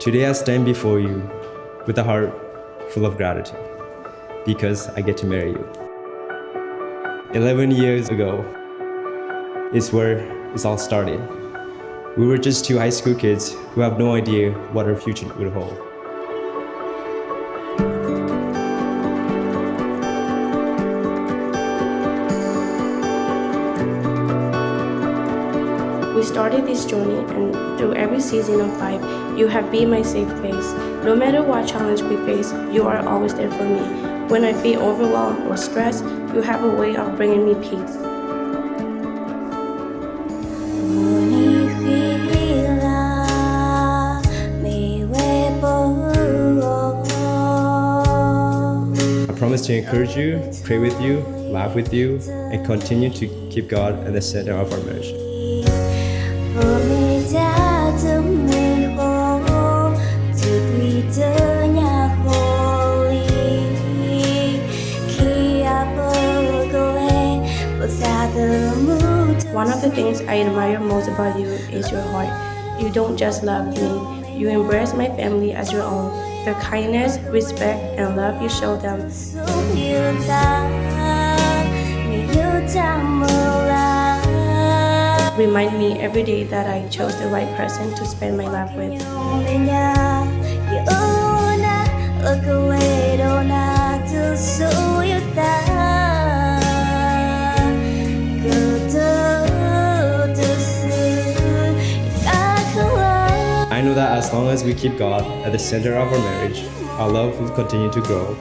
Today I stand before you with a heart full of gratitude because I get to marry you. 11 years ago is where it all started. We were just two high school kids who have no idea what our future would hold. We started this journey, and through every season of life, you have been my safe place. No matter what challenge we face, you are always there for me. When I feel overwhelmed or stressed, you have a way of bringing me peace. I promise to encourage you, pray with you, laugh with you, and continue to keep God at the center of our marriage. One of the things I admire most about you is your heart. You don't just love me, you embrace my family as your own. The kindness, respect, and love you show them remind me every day that I chose the right person to spend my life with. I know that as long as we keep God at the center of our marriage, our love will continue to grow.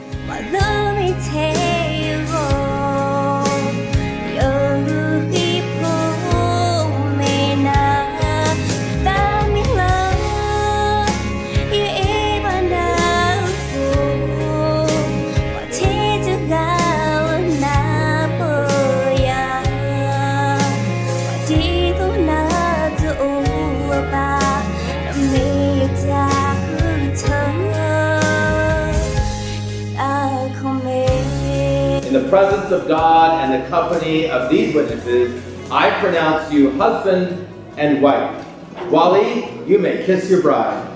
In the presence of God and the company of these witnesses, I pronounce you husband and wife. Wally, you may kiss your bride.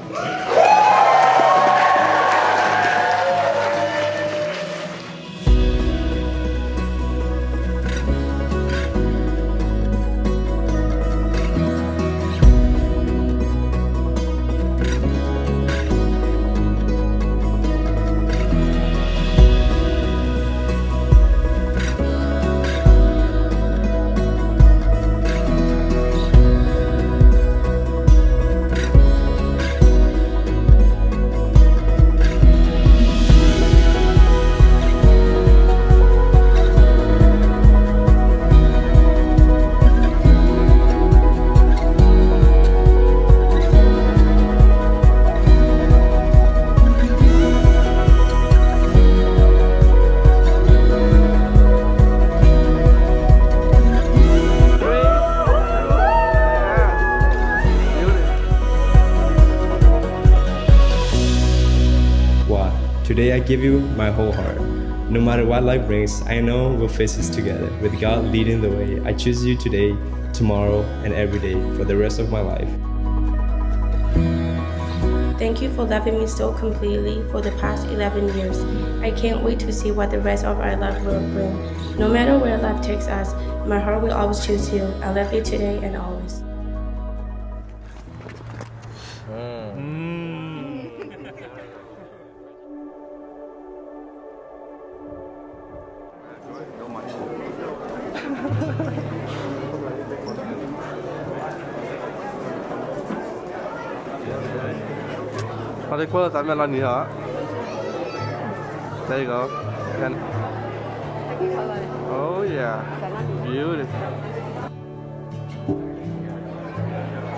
Today I give you my whole heart. No matter what life brings, I know we'll face this together. With God leading the way, I choose you today, tomorrow, and every day for the rest of my life. Thank you for loving me so completely for the past 11 years. I can't wait to see what the rest of our life will bring. No matter where life takes us, my heart will always choose you. I love you today and always. I'll take first, I'm not here. There you go. And oh yeah, beautiful.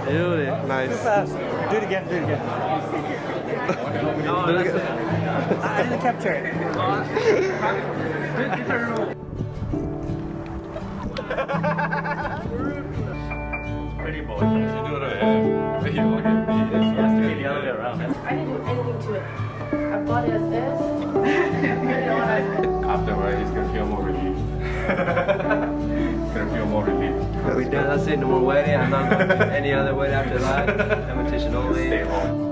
Beautiful, nice. Too fast. Do it again, do it again. Do it again. I didn't capture it. Pretty boy. You should do it again. You look at me. It has to be the other way around. I didn't do anything to it. I bought it as is. After right, he's gonna feel more relief. Gonna feel more relief. We done. That's it. No more wedding. I'm not going to any other wedding after that. Invitation only. Stay home.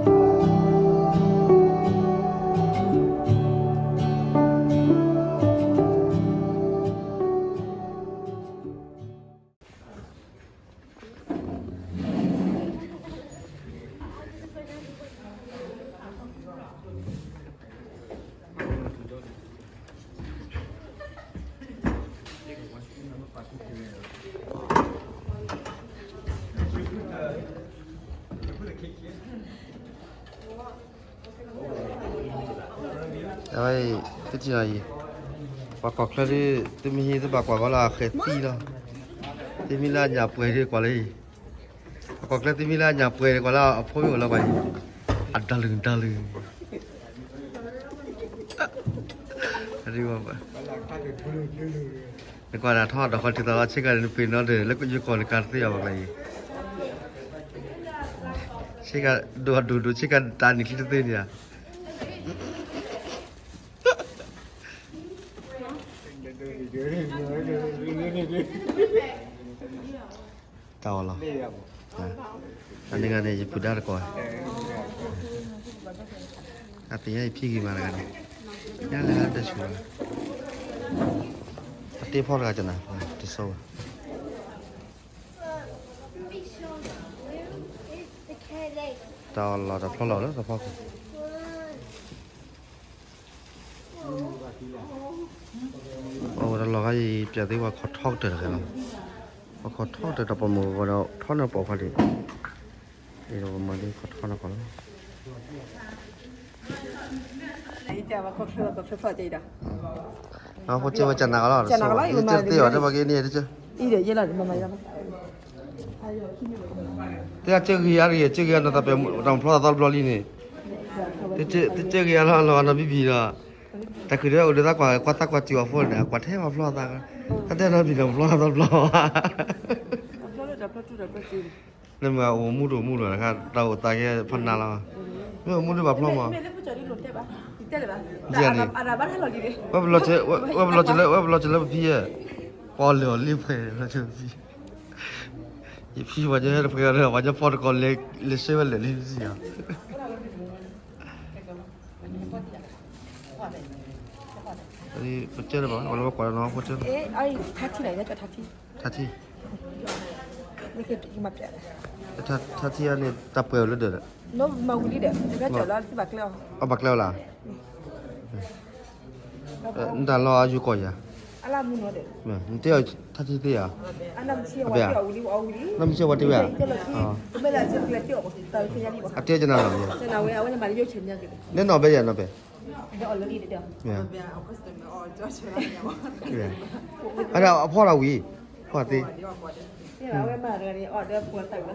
cái gì này bà quạt ra đi tôi mi tôi bà quạt gọi là khét ti đó tôi mi là nhà bưởi đi quả này bà quạt ra tôi mi là nhà bưởi gọi là phôi gọi là vậy ăn đa lưng đi qua vậy cái quả là thọt đó còn thì tao chỉ cần pin nó đểแล้วก็อยู่ก่อนการเสียแบบไหนchỉ cầnดูchỉ cần tàn những cái tên này tao là anh đi ngay chụp đã rồi artinya pi gimana kan ya lah ada semua arti phor aja nah di so tao là phor lẩu đó phor đó là cái giờ tí qua khó thoát được cái nào khó thoát được tập một vào đó thoát nó bỏ phải đi rồi mà đi khó thoát nó còn nó có chơi với chân nào đó chơi tiêu ở đây bao cái này đấy chứ đi để là mà mày ra thế là chơi cái nó tập về đồng floor tao block này thế chơi cái nó bị rồiแต่คือเดี๋ยวตากว่าจิ๋วฝนเนี่ยกว่าเทมาฟลอตาก็แต่เราบินฟลอตาฟลอนั่นมาโอ้มูดูนะครับเราตาแค่พันนาแล้วไม่มูดูแบบฟลอมาเดี๋ยวนี่ว่าเราจะเล่นพี่ปอลเหลือรีบไปเราจะพี่ว่าจะให้เราไปกันว่าจะปอลก่อนเลยเชื่อว่าเลยรีบสิอ่ะนี่พูดเจอหรือเปล่าวันนี้ว่าก่อนน้องพูดเจอไอ้ทักที่ไหนนะจะทักที่ไม่เคยมาแปะทักที่อันนี้ตาเปลือยหรือเดือดน้องมาวันนี้เด็กก็เจอแล้วที่บักเล่าเอาบักเล่าล่ะนี่ตาเราอายุก่อนยังอะไรมึงเนาะเด็กนี่เที่ยวทักที่เที่ยวอันนั้นเชี่ยวว่าเที่ยววันนี้เอาวันนี้น้ำเชี่ยวว่าเที่ยวอ๋อไม่ได้เชี่ยวเที่ยวตอนที่ยันดีกว่าเที่ยวจะนานหรือจะนานเว้ยเอาวันนี้มาเลี้ยงเฉินยังเล่นนอนไปยังนอนไปเดี๋ยวอ่อนแล้วดีเดี๋ยวอันนี้พ่อเราวีพ่อตีนี่เราเว้ยมาเดี๋ยวนี้อ่อนเดี๋ยวปวดแต่ว่า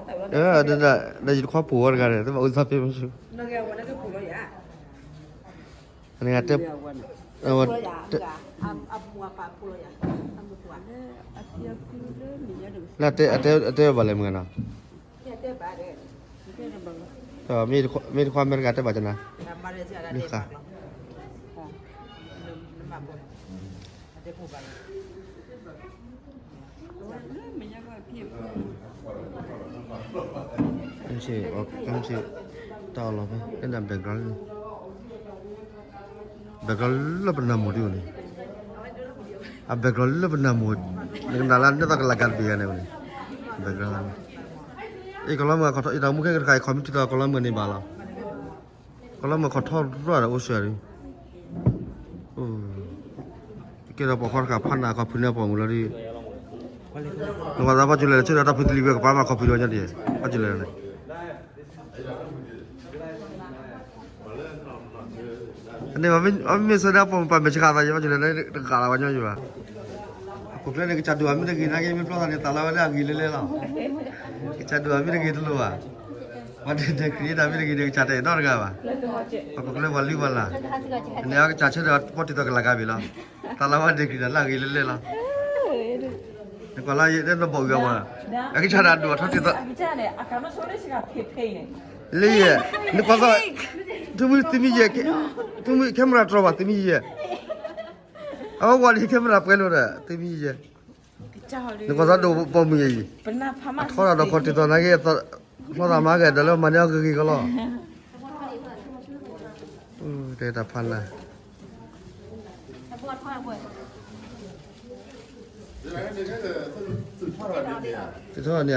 เดี๋ยวจะคว้าปูกันเลยแต่ว่าอุตส่าห์เป็นไม่ใช่นั่งแกวันนั้นก็ปวดแล้วย่าอันนี้อาจจะวันอับมัวปากปวดแล้วย่าอับมัวปวดอาเทียบคือเรื่องนี้เดี๋ยวแล้วเต้อะไรเหมือนกันนะเนี่ยเต้บ้าเด้เต้บังแต่มีความเป็นการเต้บ้าจังนะนี่ค่ะKamsi tahu lah, kan ada background lah pernah mau dia ni, background lah pernah mau, dengan dalamnya tak kelagan dia ni, background. Kalau mau kau tahu mungkin kerja komputer kita kalau mau ni bala, kalau mau kau tahu ada usia ni, kita pokok kapan nak kau punya apa mula ni. Nggak apa jualan itu ada pintu libat apa mah kopi aja dia, apa jualan ni? Ini mami sudah apa macam kata aja jualan ni kalau banyak juga. Kopi ni kita dua minggu lagi nak mami pelajari talau ni agil lelah. Kita dua minggu lagi dulu ah. Macam dia kiri dah minggu lagi kita ada orang apa? Aku kena wali wala. Ini aku caca dah pot itu kelakar bila. Talau ni kiri dah lagi lelah. Kalau ini nak bawa apa? Aku cara dua thot itu. Lihat, ni pasal tumi je, tumi kamera terbaik tumi je. Awak wali kamera perlu dah tumi je. Ni pasal dua bom je. Thot ada thot itu lagi, thot sama ke dalam mana ke kalau. Dia dah pandai. Itu ni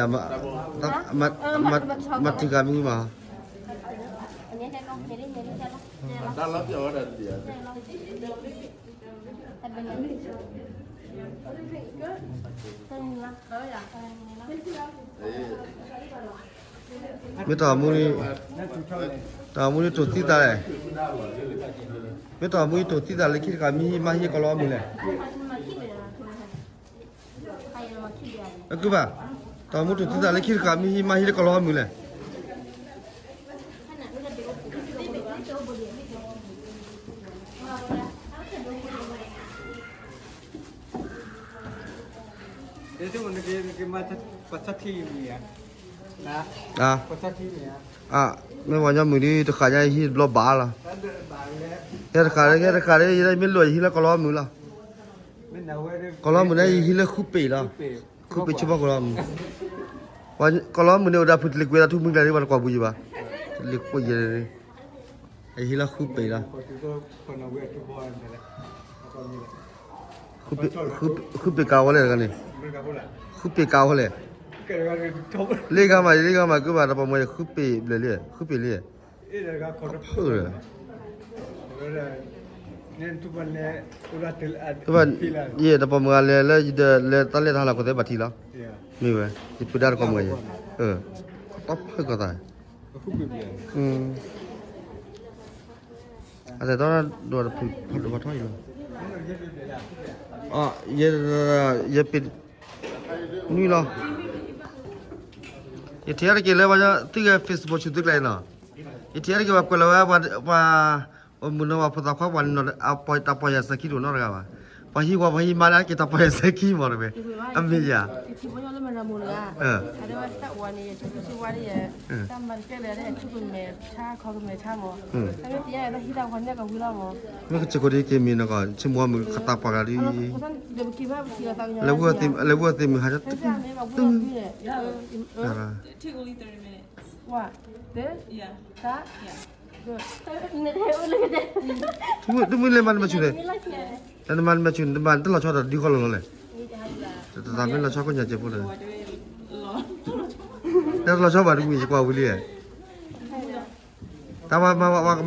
mati kami mah. Dalam je ada dia. Minta mu ni ตามุนี่ตัวที่ตาเลยไม่ตามุนี่ตัวที่ตาเลยคิดกันมีมาฮีก็ล้อมือเลยก็บ่าตามุตัวที่ตาเลยคิดกันมีมาฮีก็ล้อมือเลยItu mana ke macam pasal ni ya, nah, อ่ะ pasal ni ya. อ่ะไม่ว่าจะมือนี้จะขายยังฮีรอบบ้าละแค่ขายยังไม่รวยฮีแล้วก็ล้อมือละ Mana awak ก็ล้อมือได้ฮีแล้วคู่ปีละคู่ปีชั่วโมงก็ล้อมือวันก็ล้อมือเนี่ยอุดาพุทธเล็กเวลาทุกมึงได้วันกว่าบุญบ้าเล็กกว่าเยอะเลยไอ้ฮีแล้วคู่ปีละ itu pun awak tu buat ni lah. Apa ni lah. คู่ปีเก่าเลยกันนี่ Mereka pula. คู่ปีเก่าเลย Kadang-kadang top. เลขมาก็มาแต่ประมาณคู่ปีเลยคู่ปีเลย Ini dah kau dah. เพื่อ Nen tu pun ni udah telat. แต่ว่าเย่แต่ประมาณเลยตอนเล่นทางเราก็ได้บัตรทีแล้ว Ya. มีไหมจะพูดได้ก็มั้ยต๊อปเพื่อก็ได้ Aku beli. แต่ตอนนั้นโดนพูดว่าท้อยอยู่อ๋อเย่ปิดนี่เหรอये ठेर के ले वजह तिगे Facebook छु दिख line ये ठेर के बाप को लवा वा मुनो वा पता खा वन न आप या सकी दो न रगा वा वही माला के तप या सकी मर बे अम्मी या ที่บ่ยอมแล้วมันละมุนละอะไรว่าตะวันนี่ชื่อว่านี่ตามมันแก่แล้วชุกุนเมชาเขาก็เมชาหมอถ้าไม่ตีอะไรแล้วที่ดาวคนเนี่ยก็วิลาหมอ มันก็จะก็ได้เกมีนะก็ชิมัวมือขตาปากาดิ เดี๋ยวคิดว่าทีละตังค์ แล้วว่าติมหาจะตึ้ง ตึ้ง Took only 30 minutes. ว่าเด้อ Yeah. ตา Yeah. ทุกมื้อเลยมันมาชุเลยแต่มันมาชุนมันตลอดชอบดีก็ลงเลยแต่ตามเป็นเราชอบก็อย่าเจ็บเลย แต่เราชอบแบบนี้กว่าวิลลี่แต่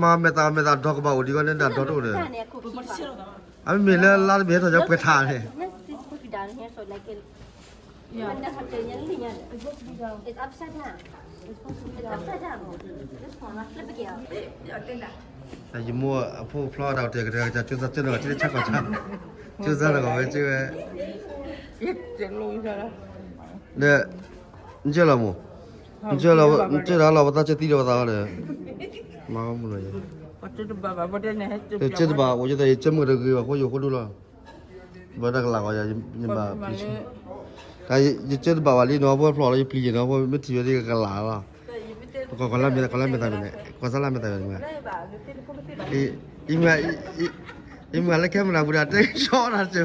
มาเมตาดอกบ่าวดีก็เนี่ยดอกตัวเลยอันมีแล้วลาดเบียร์จะไปทานเลย มันจะทำอย่างนี้เนี่ย It's upside down. It's upside down. This one, flip again. แต่ยิ่งมัวผู้พลอดเอาเด็กจะจุดจุดหน่อยที่ชักกว่าชักจุดซะแล้วก็ไม่จุดเนี่ย你这了么？你这了老婆大姐弟了大了，妈个么了？这吧，我觉得这么这个或有或多了，不那个哪个呀？你把，但是这吧话，你那不พลอ了就皮了，我没体会这个哪了。ก็ลาไม่ตายเนี่ยก็สลาไม่ตายเนี่ยอีเมื่อแล้วแค่มันเอาบุญได้ชอบนะเจ้า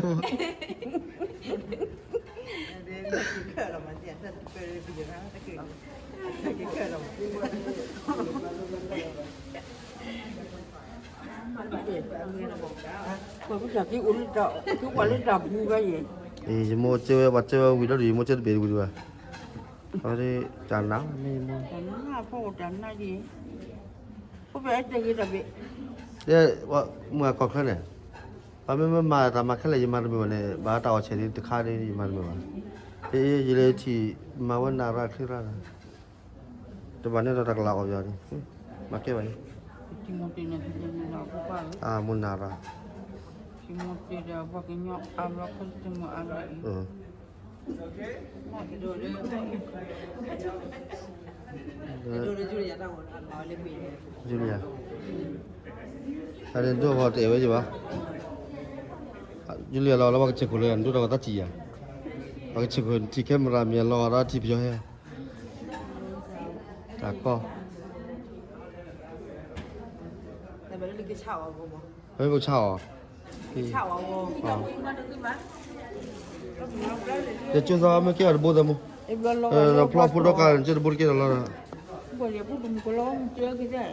คนผู้ชายที่อุ่นจะทุกวันนี้ดับบูก็ยัง จะโม่เจ้าวัดเจ้าวิลล์ดีโม่เจ้าเบลวิลล์เขาได้จานน้ำไม่โม่ แต่หน้าพ่อจันหน้าดีผู้เป็นจะกินแบบ เนี่ยว่าเมื่อก่อนแค่ไหนว่าไม่มาแต่มาแค่ไหนยังมาไม่มาเนี่ยบ้าตาเฉยๆตะขาได้ยังมาไม่มายี่เลยที่มาวันนาราคืออะไรแต่วันนี้เราตักลาออกอย่างนี้มาแค่ไหน ที่มันเป็นอะไรที่เราผู้ป่า มุนนารา ที่มันเป็นอะไรว่ากินยาอัลลอฮ์คนที่มันอะไรดูเลยจูเลียต้องเอาเลยปีจูเลียอันนี้ตัวพอเตะไว้ใช่ปะจูเลียเราว่าเช็คคนเลยอันดูเราก็ตัดจีอ่ะเราเช็คคนที่แคมรามีเราเราที่พิจารณาแต่ก็ แต่เป็นเรื่องที่เช่าเอาบ่ เฮ้ยพวกเช่าอ่ะ เช่าเอาบ่ เดี๋ยวจุดนั้นไม่เกี่ยวกับบูดมั้งเราพลอดพูดกันจะบูดเกี่ยวกับอะไร บ่เรียกผู้ดุมก็ร้องเจอกี่ได้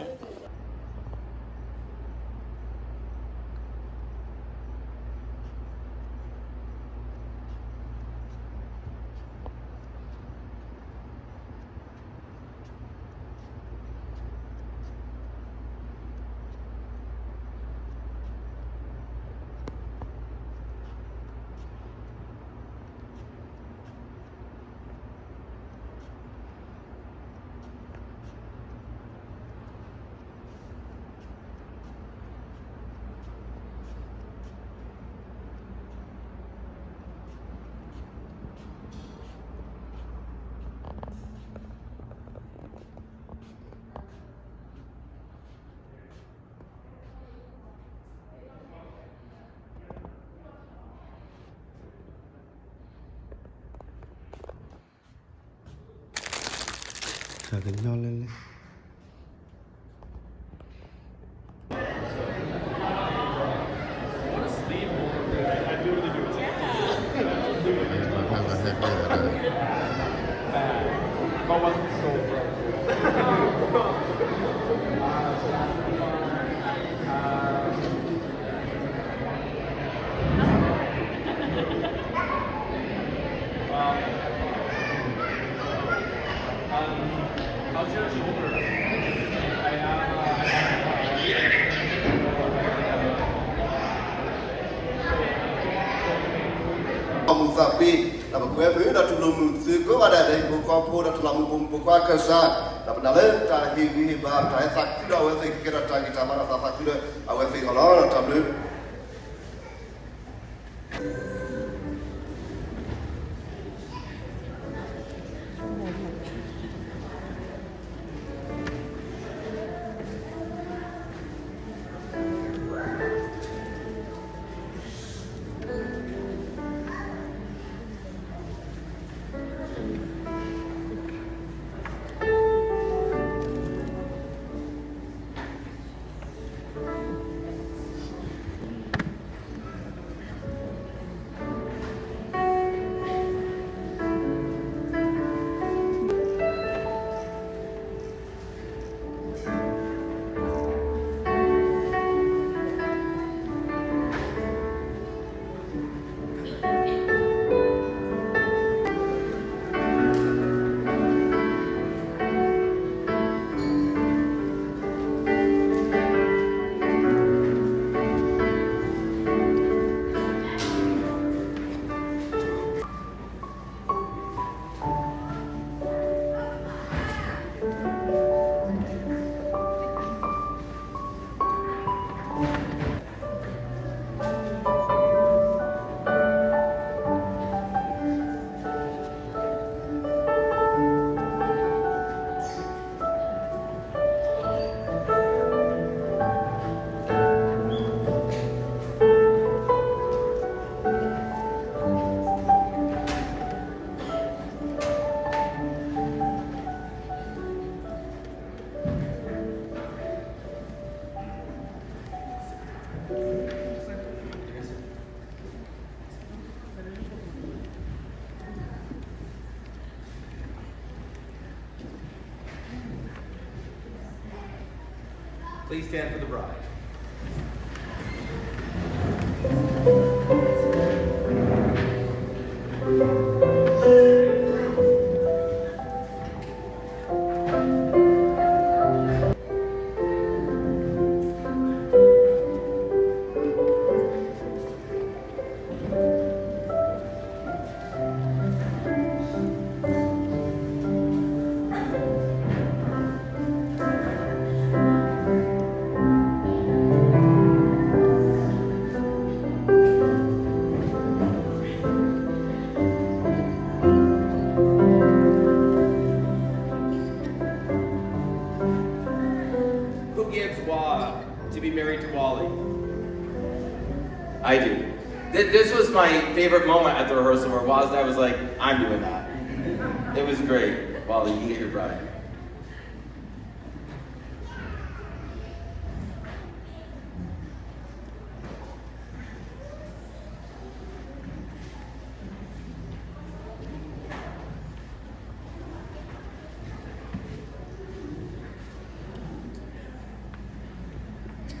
cái nho lên lên ông già phi là một quê mới đã chụp lùm từ cố vào đây để cô con cô đã làm một bộ qua cơ sở là mình đã lên ta hi ba trái sạc cứ đâu ấy cái cái trái kita mana sạc cứ đâu ở ấy thì họ nói là làm được Please stand for the bride. To be married to Wally? I do. This was my favorite moment at the rehearsal where Waz and I was like, I'm doing that. It was great. Wally, you get your bride.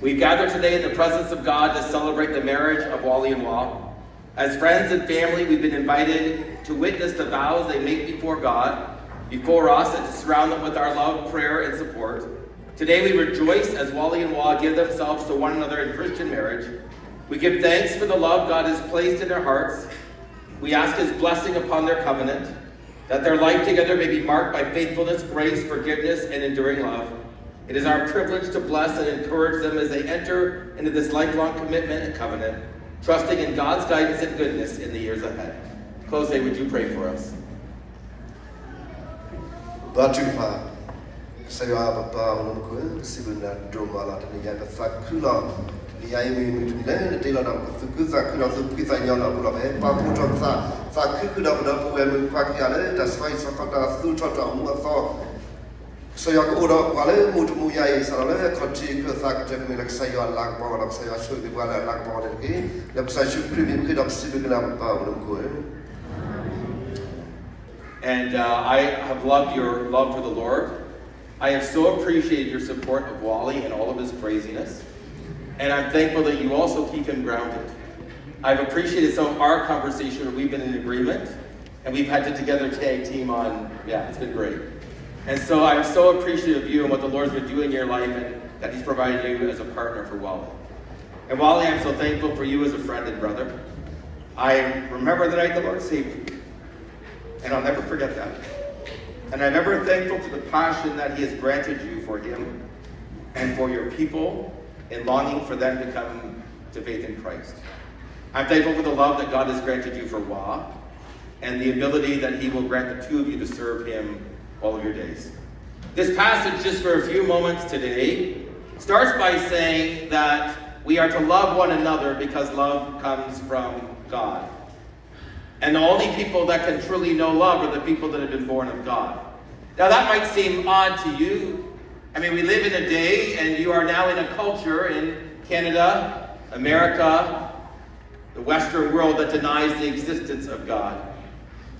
We've gathered today in the presence of God to celebrate the marriage of Wally and Wal. As friends and family, we've been invited to witness the vows they make before God, before us, and to surround them with our love, prayer, and support. Today we rejoice as Wally and Wal give themselves to one another in Christian marriage. We give thanks for the love God has placed in their hearts. We ask His blessing upon their covenant, that their life together may be marked by faithfulness, grace, forgiveness, and enduring love. It is our privilege to bless and encourage them as they enter into this lifelong commitment and covenant, trusting in God's guidance and goodness in the years ahead. Jose, would you pray for us? So you go to Wale, Mutuya is a little country, Kuthak, like say you are lang power of say I should be well at lang power again. The Sashu premium kid of Sibigan up. And I have loved your love for the Lord. I have so appreciated your support of Wally and all of his craziness. And I'm thankful that you also keep him grounded. I've appreciated some of our conversation where we've been in agreement and we've had to together tag team on, it's been great. And so I'm so appreciative of you and what the Lord's been doing in your life and that he's provided you as a partner for Wally. And Wally, I'm so thankful for you as a friend and brother. I remember the night the Lord saved you. And I'll never forget that. And I'm ever thankful for the passion that he has granted you for him and for your people in longing for them to come to faith in Christ. I'm thankful for the love that God has granted you for Wah and the ability that he will grant the two of you to serve him all of your days. This passage, just for a few moments today, starts by saying that we are to love one another because love comes from God. And the only people that can truly know love are the people that have been born of God. Now that might seem odd to you. I mean, we live in a day and you are now in a culture in Canada, America, the Western world that denies the existence of God.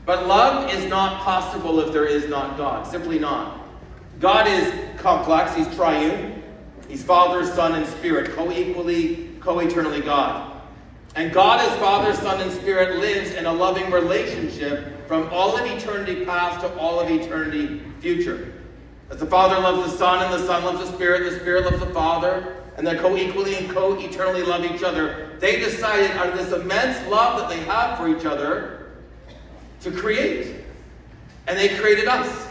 But love is not possible if there is not God. Simply not. God is complex. He's triune. He's Father, Son, and Spirit, co-equally, co-eternally God. And God as Father, Son, and Spirit lives in a loving relationship from all of eternity past to all of eternity future. As the Father loves the Son and the Son loves the Spirit loves the Father, and they co-equally and co-eternally love each other, they decided out of this immense love that they have for each other to create. And they created us.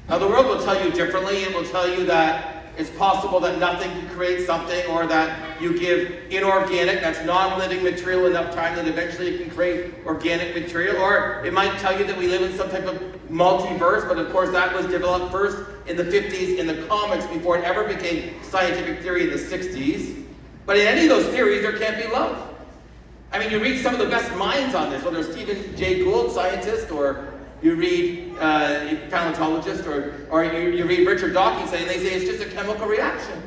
Now the world will tell you differently. It will tell you that it's possible that nothing can create something, or that you give inorganic, that's non-living material, enough time that eventually it can create organic material. Or it might tell you that we live in some type of multiverse, but of course that was developed first in the 50s in the comics before it ever became scientific theory in the 60s. But in any of those theories, there can't be love. I mean, you read some of the best minds on this, whether it's Stephen Jay Gould, scientist, or you read paleontologist, or you read Richard Dawkins saying, they say it's just a chemical reaction.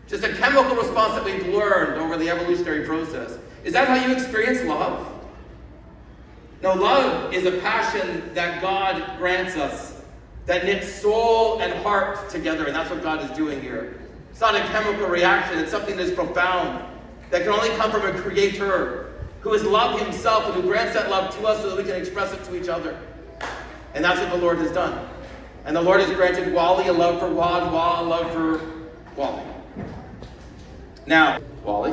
Just a chemical response that we've learned over the evolutionary process. Is that how you experience love? No, love is a passion that God grants us, that knits soul and heart together, and that's what God is doing here. It's not a chemical reaction, it's something that's profound, that can only come from a creator who is love himself and who grants that love to us so that we can express it to each other. And that's what the Lord has done. And the Lord has granted Wally a love for Wah, and Wah a love for Wally. Now, Wally.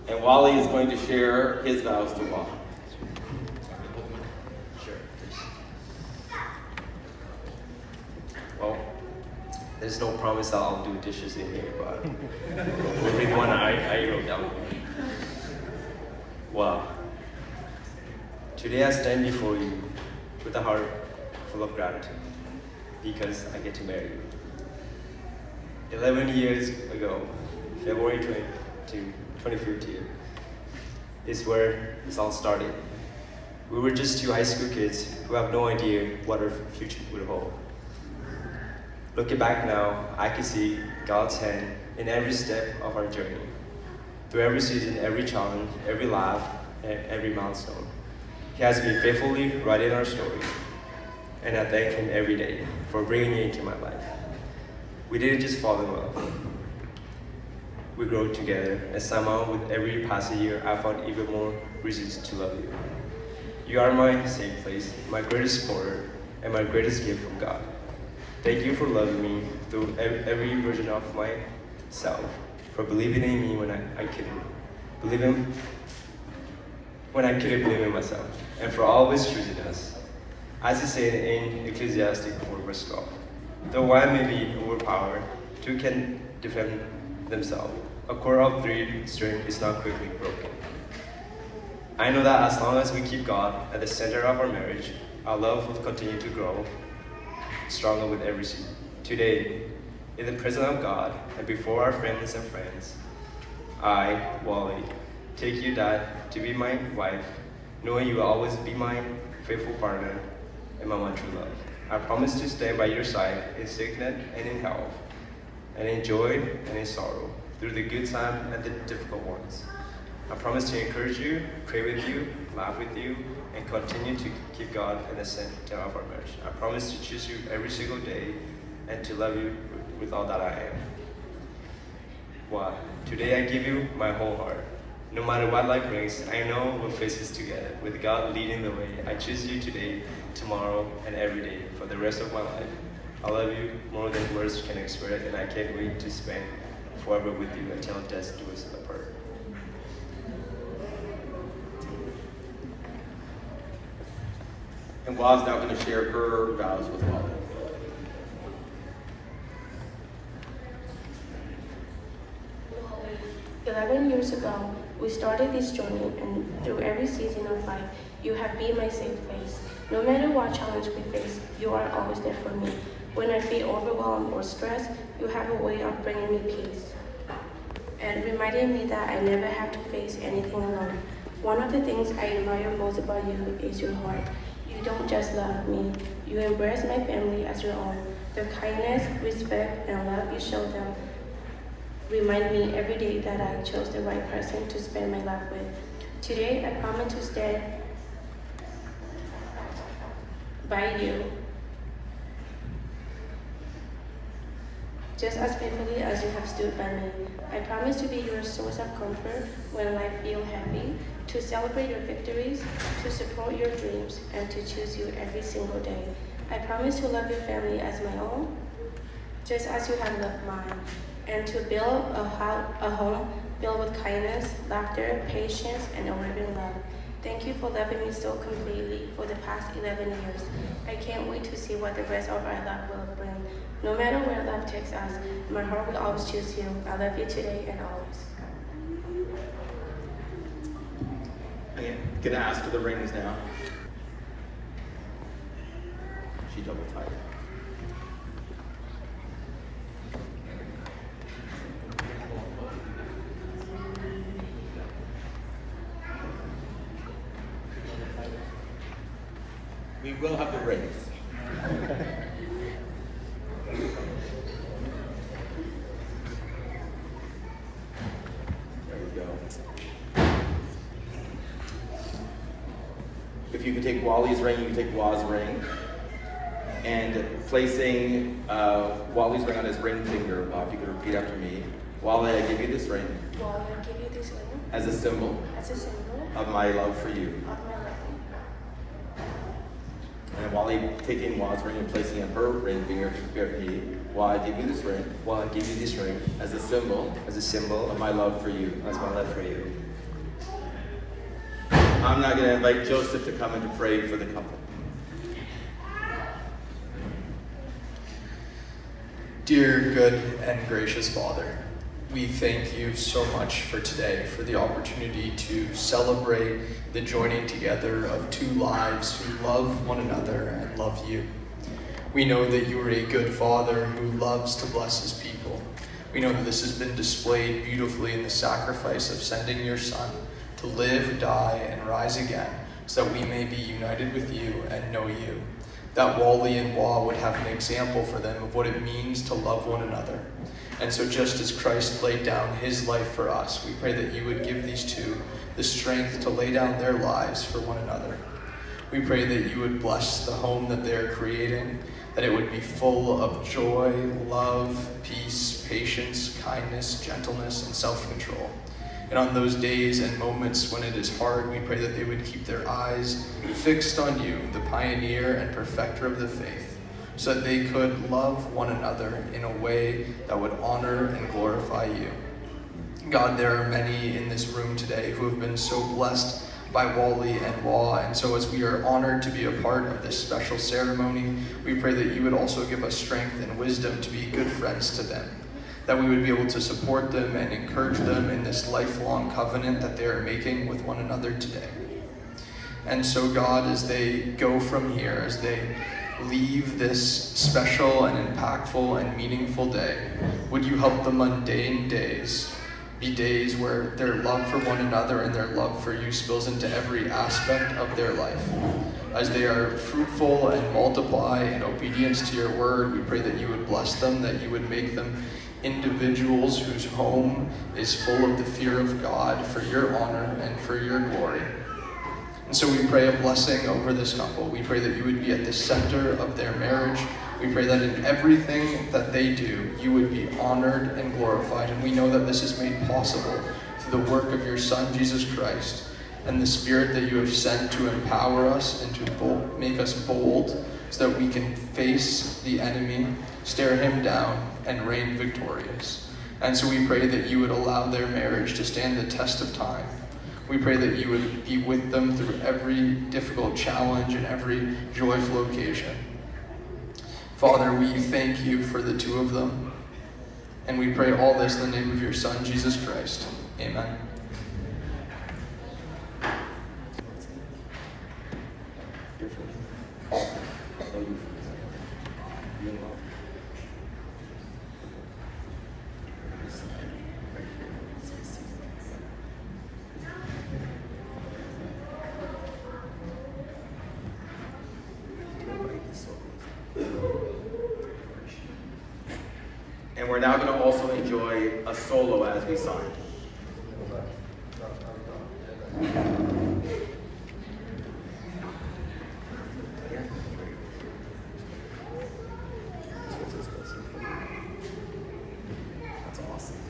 And Wally is going to share his vows to Wah. Sure. Well, there's no promise that I'll do dishes in here, but we'll read one I wrote down. Wow. Today I stand before you with a heart full of gratitude because I get to marry you. 11 years ago, February 2015, is where this all started. We were just two high school kids who have no idea what our future would hold. Looking back now, I can see God's hand in every step of our journey. Through every season, every challenge, every laugh, and every milestone. He has been faithfully writing our story, and I thank him every day for bringing you into my life. We didn't just fall in love. We grew together, and somehow with every passing year, I found even more reasons to love you. You are my safe place, my greatest supporter, and my greatest gift from God. Thank you for loving me through every version of myself, for believing in me when I couldn't believe him, when I couldn't believe in myself, and for always choosing us. As it said in Ecclesiastes 4 verse 12, though one may be overpowered, two can defend themselves. A cord of three strength is not quickly broken. I know that as long as we keep God at the center of our marriage, our love will continue to grow stronger with every season. Today, in the presence of God and before our families and friends, I, Wally, take you, Dad, to be my wife, knowing you will always be my faithful partner and my one true love. I promise to stand by your side in sickness and in health, and in joy and in sorrow, through the good times and the difficult ones. I promise to encourage you, pray with you, laugh with you, and continue to keep God in the center of our marriage. I promise to choose you every single day and to love you with all that I am. Well, today I give you my whole heart. No matter what life brings, I know we'll face this together. With God leading the way, I choose you today, tomorrow, and every day for the rest of my life. I love you more than words can express, and I can't wait to spend forever with you until death do us apart. And Wa's now going to share her vows with Wally. Wally, 11 years ago, we started this journey, and through every season of life, you have been my safe place. No matter what challenge we face, you are always there for me. When I feel overwhelmed or stressed, you have a way of bringing me peace and reminding me that I never have to face anything alone. One of the things I admire most about you is your heart. You don't just love me, you embrace my family as your own. The kindness, respect, and love you show them remind me every day that I chose the right person to spend my life with. Today, I promise to stand by you just as faithfully as you have stood by me. I promise to be your source of comfort when life feels heavy, to celebrate your victories, to support your dreams, and to choose you every single day. I promise to love your family as my own, just as you have loved mine, and to build a home filled with kindness, laughter, patience, and unwavering love. Thank you for loving me so completely for the past 11 years. I can't wait to see what the rest of our life will bring. No matter where life takes us, my heart will always choose you. I love you today and always. I'm going to ask for the rings now. She double tied. We will have the rings. There we go. If you could take Wally's ring, you can take Wa's ring. And placing Wally's ring on his ring finger, if you could repeat after me. Wally, I give you this ring. Wally, I give you this ring as a symbol of my love for you. And Wally taking Wa's ring and placing it on her ring finger to me. Why I give you this ring? Why I give you this ring as a symbol of my love for you. as my love for you. I'm now going to invite Joseph to come and to pray for the couple. Dear good and gracious Father, we thank you so much for today, for the opportunity to celebrate the joining together of two lives who love one another and love you. We know that you are a good Father who loves to bless his people. We know that this has been displayed beautifully in the sacrifice of sending your Son to live, die, and rise again, so that we may be united with you and know you. That Wally and Wa would have an example for them of what it means to love one another. And so just as Christ laid down his life for us, we pray that you would give these two the strength to lay down their lives for one another. We pray that you would bless the home that they're creating, that it would be full of joy, love, peace, patience, kindness, gentleness, and self-control. And on those days and moments when it is hard, we pray that they would keep their eyes fixed on you, the pioneer and perfecter of the faith, so that they could love one another in a way that would honor and glorify you. God, there are many in this room today who have been so blessed by Wally and Wa, and so as we are honored to be a part of this special ceremony, we pray that you would also give us strength and wisdom to be good friends to them, that we would be able to support them and encourage them in this lifelong covenant that they are making with one another today. And so God, as they go from here, as they leave this special and impactful and meaningful day, would you help the mundane days be days where their love for one another and their love for you spills into every aspect of their life. As they are fruitful and multiply in obedience to your word, we pray that you would bless them, that you would make them individuals whose home is full of the fear of God for your honor and for your glory. And so we pray a blessing over this couple. We pray that you would be at the center of their marriage. We pray that in everything that they do, you would be honored and glorified. And we know that this is made possible through the work of your Son, Jesus Christ, and the Spirit that you have sent to empower us and to make us bold so that we can face the enemy, stare him down, and reign victorious. And so we pray that you would allow their marriage to stand the test of time. We pray that you would be with them through every difficult challenge and every joyful occasion. Father, we thank you for the two of them. And we pray all this in the name of your Son, Jesus Christ. Amen. And we're now going to also enjoy a solo as we sign. That's awesome.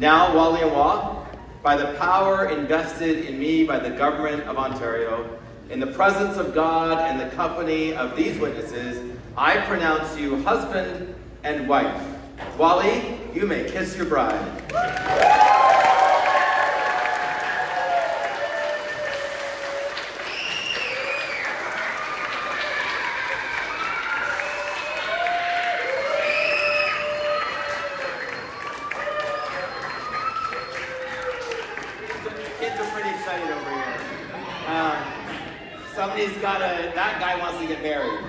Now, Wally and Wah, by the power invested in me by the government of Ontario, in the presence of God and the company of these witnesses, I pronounce you husband and wife. Wally, you may kiss your bride. Kids are pretty excited over here. That guy wants to get married.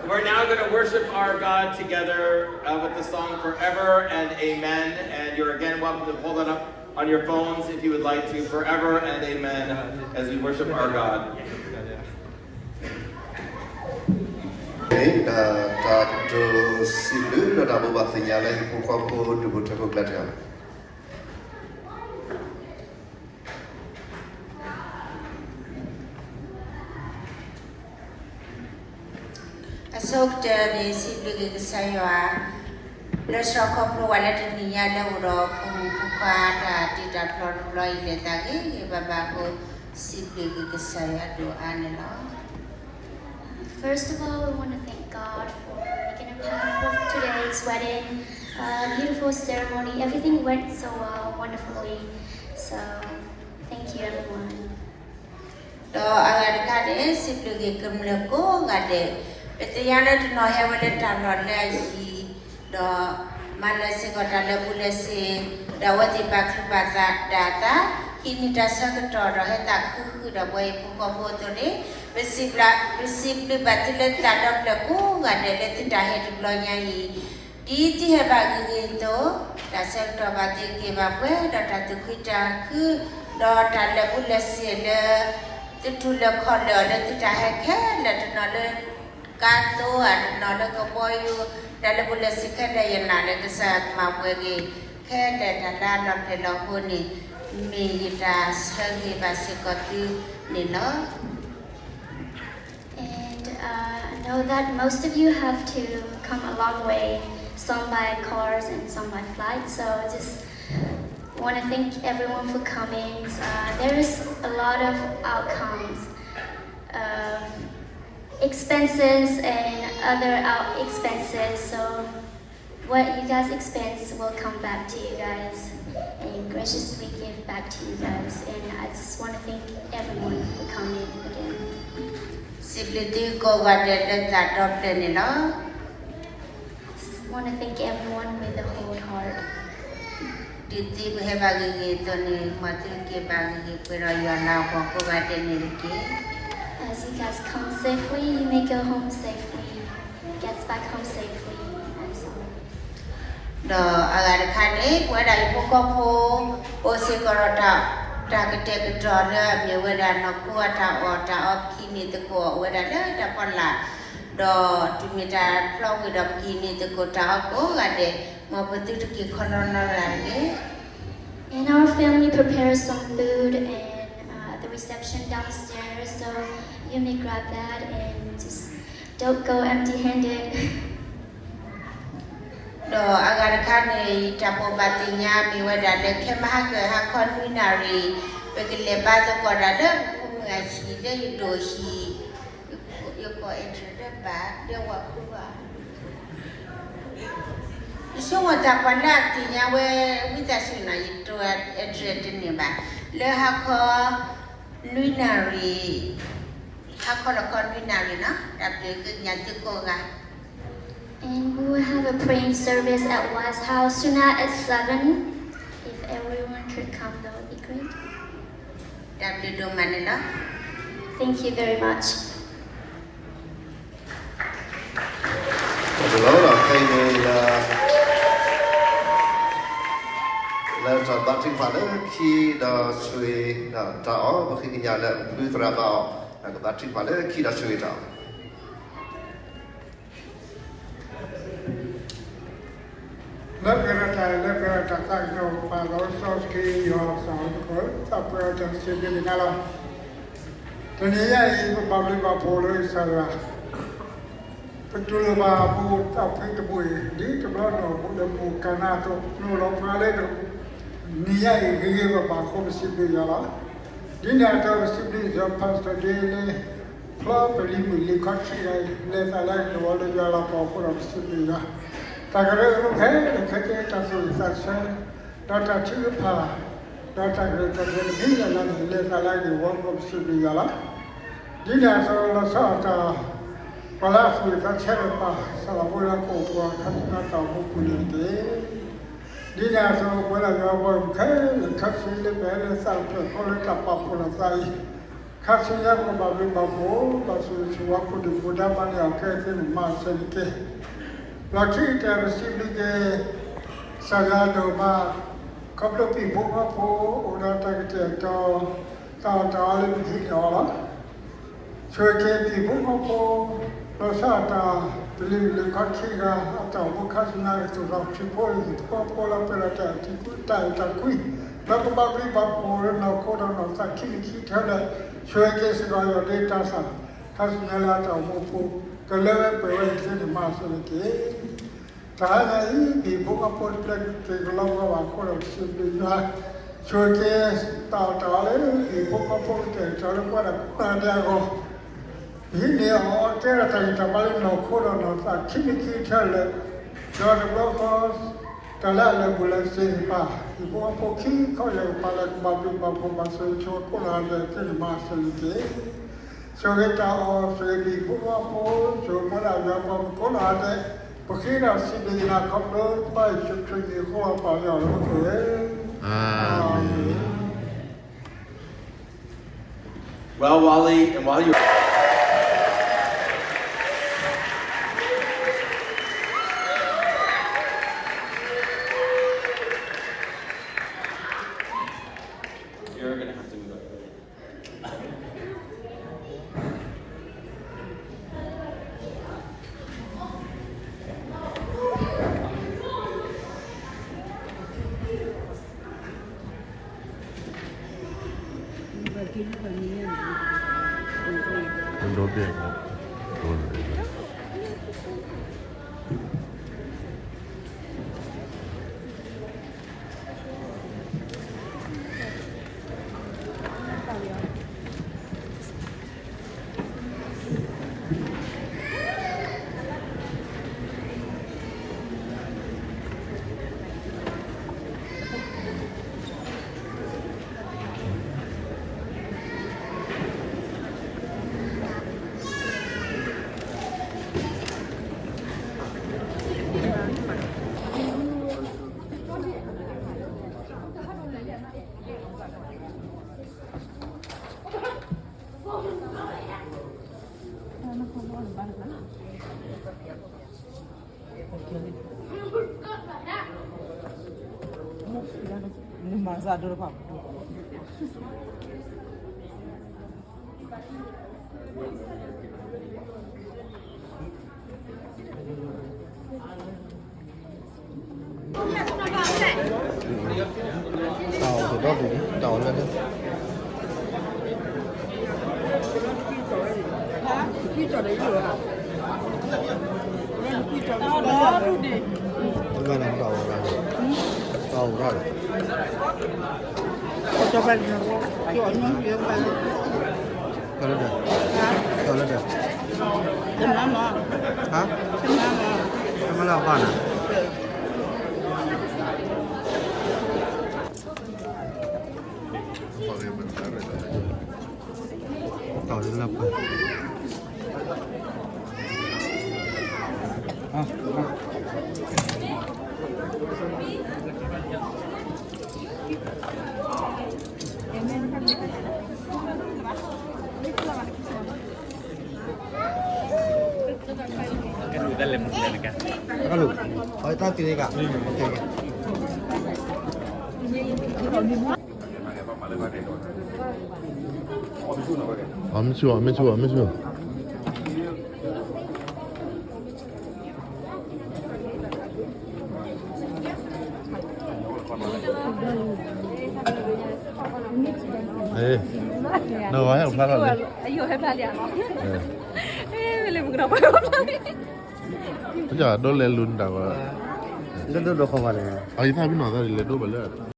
We're now going to worship our God together with the song Forever and Amen. And you're again welcome to pull that up on your phones if you would like to. Forever and Amen as we worship our God. Asok dari sibling saya, lesok koplo walat niya dah uro pumuka dah tidak loroi letagi, babaku sibling saya doa nela. First of all, we want to thank God for making it possible for today's wedding. Beautiful ceremony. Everything went so wonderfully. So, thank you everyone. Do agar kade sibling kemleko kade. Betiyana tu noya wale talor lagi. Do mana se kota lebu lesi. Dawati baklu bata data. Kini dasar ketoro hetak kuku dah boleh pukul foto ni. Bersibli batilet tadap laku ngade leti dahe diblonya i. Di tihe bagi itu dasar tu bati ke bapa dah tu kita ke dah talabu lesi le tu le kolor leti dahe ke leti nale kato ada nale kepoyu talabu lesi ke dah yang nale kesat mawegi ke dah dalam dalam ni mi kita segi basikoti ni lo. I know that most of you have to come a long way, some by cars and some by flight, so I just want to thank everyone for coming. There is a lot of outcomes, expenses and other expenses, so what you guys expense will come back to you guys and graciously give back to you guys, and I just want to thank everyone for coming again. Sibliti ko gade that top ni lo. Want to thank everyone with a whole heart. Titi he bagi itu ni mati ke bagi pero yana ko ko gade ni ke. As you guys come safely, you make it home safely. Gets back home safely. Do agar kane ko dai ko o se korota. Takete ketara me weda no kuata ota op kini te ko weda da pala do tumita flow weda kini te ko ta ko gade mo betu ki khonona range. And our family prepares some food and the reception downstairs, so you may grab that and just don't go empty-handed. Do agar kane tapo batinya mi weda le kemah ke hakon winari begile bazo ko dada ngaji de dohi yoko entre de ba de wa kuwa iso wata pana tinya we witasina yito entre ni ba le hako winari hako la kon winari na dapde ke nyati ko ga. And we will have a praying service at Wise House tonight at 7. If everyone could come, that would be great. Thank you very much. Là batting pada khi dah suy dah tahu bagi kita ada plus terapa nak batting pada khi dah suy tahu. Lekarata takno pagod soski yo sound ko tapra just sibili nala. Tuniya I public apolo isara. Petulaba bu tapet bu di tebalo bu de bu kanato no lo pale do niya igi ba ko sibi yala dinna to sibi jo pastor dele club li bu li khachi le sala do lo yala ko ko sibi ya tagare ru khe le khate ta so sa sa data chu pa data re ta ni la le sala ni wo ko sibi yala dinna so la sa ta Pala fu ta chere pa sala bola ko ko khana ta bu ku ni de dina so bola yo bo khe khashi le be le sal pe ko le ta pa pu la sai khashi ya ko ba lu ba bo ba su chu wa ku de bu da ma ne ke te ma se ni ke la chi ta si li ke sa ga do ma ko lo pi bo ma po o da ta ke te to ta le ni do la chwe ke pi bo ma po lo sa ta li le khachi ga ta bu khashi na to ra chi po po la pe la ta ti ku ta ku ba ko ba ri ba po na ko da na sa ki tha la chwe ke si ga yo de ta sa khashi na la ta mo po ka le pe we se ni ma so le ke ta na yi bi bu ka po ple ke lo ga ba ko la si bi na chwe ke ta le bi bu ka po ke ta le ko da ta da go Ini orang kira tadi tabalik nak korang nak tak kini cale, jadi berapa kalau le bulan sini ibu apa kini kau yang paling babu masa itu korang ada kini masa itu, so kita orang ibu apa, so mana yang korang ada, perkira sini nak kau tu baik cuci kau apa yang Well, Wally, and while you Đốt điện đốt Masa dulu Pak. Tàu thì đó cũng tàu lên đấy. Quy trò đấy rồi à? Quy trò đó rồi đi. Hôm nay là tàu rồi. Cho bạn chỗ nó phía bạn. Tàu lên được. Tàu lên được. Chân nó mà. Hả? Chân nó mà. Em mới làm bạn à? Tàu lên lập rồi. Cái đùi ta lên một lần cả. Cái lục. Hỏi tao tiền gì cả. 안 매워. 네. 너 와요, 팔아. Ayo, hebat ya. Eh, boleh berapa? giờ đôi lên luôn đầu Itu do kau mana? ai thay biết nói ra thì lên đôi bả lên